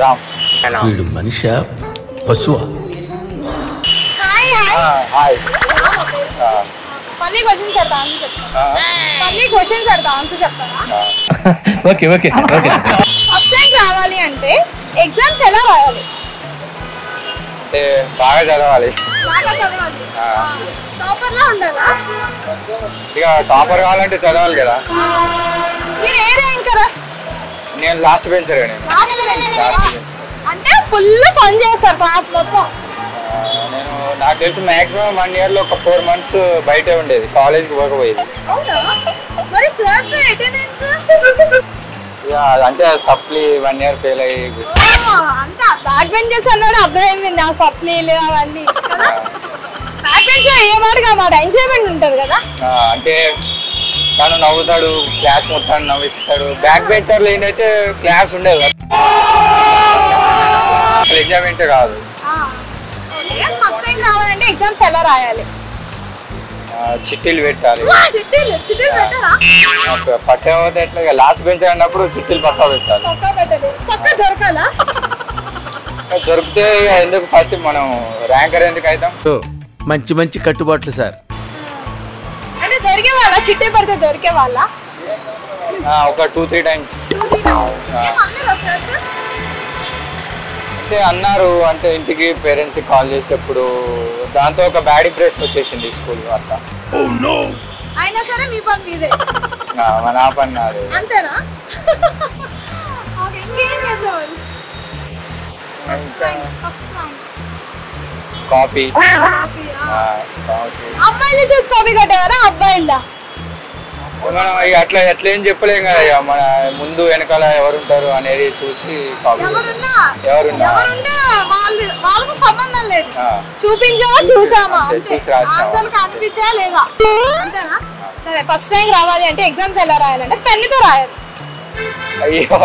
రామ్. వీడు మనిషి పశువా? Hi. Funny questions అడతా answer చెప్తారా? ఫన్నీ క్వశ్చన్స్ అడతా ఆన్సర్ చెప్తారా? Okay okay okay. First rank రావాలి అంటే ఎగ్జామ్స్ ఎలా రాయాలి? అంటే బాగా చదవాలి. బాగా చదవాలి. టాపర్ లా ఉండాలా? ఇక టాపర్ కావాలంటే చదవాలి కదా. మీరు ఏ ర్యాంకరా? నేను లాస్ట్ బెంచర్. అంటే ఫుల్ ఫన్ చేస్తారు క్లాస్ మొత్తం. నేను నాకు తెలిసి మాక్సిమం 1 year లో ఒక 4 months బయటే ఉండేది, కాలేజ్కి పోకపోయేది. అవునా? మరి సార్స్ అటెండెన్స్ అంటే సప్లీ 1 year ఫెయిల్ అయ్యి అంతా బ్యాక్ బెంచెస్ అన్నాడు అర్థమైంది. ఆ సప్లీలు అవన్నీ బ్యాక్ బెంచ్ ఏ మాట మాట ఎంజాయ్మెంట్ ఉంటుంది కదా. అంటే తను నవ్వుతాడు, క్లాస్ మొత్తాన్ని నవ్విస్తాడు. బ్యాక్ బెంచర్లో ఏంటంటే క్లాస్ ఉండేది, అసలు ఎగ్జామ్ కాదు. ఫస్ట్ ర్యాంక్ రావాలంటే ఎగ్జామ్స్ ఎలా రాయాలి? చిట్టీలు పెట్టాలి. చిట్టీలు పెట్టారా? పట్టకపోతే ఎట్లా, లాస్ట్ బెంచ్ అన్నప్పుడు చిట్టీలు పక్కా పెట్టాలి. పక్కా దొరకాలా? దొరికితే ఎందుకు ఫస్ట్ మనం ర్యాంకర్ ఎందుకు అవుతాం. మంచి మంచి కట్టుబాట్లు సార్. అంటే దొరికే వాళ్ళ చిట్టీ పడితే దొరికే వాళ్ళ ఒక 2-3 times అంటే అన్నారు. అంటే ఇంటికి పేరెంట్స్ కాల్ చేసేప్పుడు దాంతో ఒక బ్యాడ్ ఇంప్రెషన్ వచ్చేసింది స్కూల్ అట్లా. అయినా సరే మీ పని మీదే. మన పని నాది. అంతేనా? ఇంకేం చేసేవాళ్ళు? కాపీ. అమ్మాయిలు చూసి కాపీ కట్టేవారా అబ్బాయిలా? మనం అట్లా ఎట్లా ఏం చెప్పలేం కదా. మన ముందు వెనకాల ఎవరుంటారు అనేది చూసి ఎవరున్నా ఎవరున్నా వాళ్ళకు సంబంధం లేదు. చూపించావా చూసామా ఆన్సర్ కనిపించా లేదా అంతేనా? సరే ఫస్ట్ ర్యాంక్ రావాలి అంటే ఎగ్జామ్స్ ఎలా రాయాలంటే పెన్నుతో రాయాలి. అయ్యో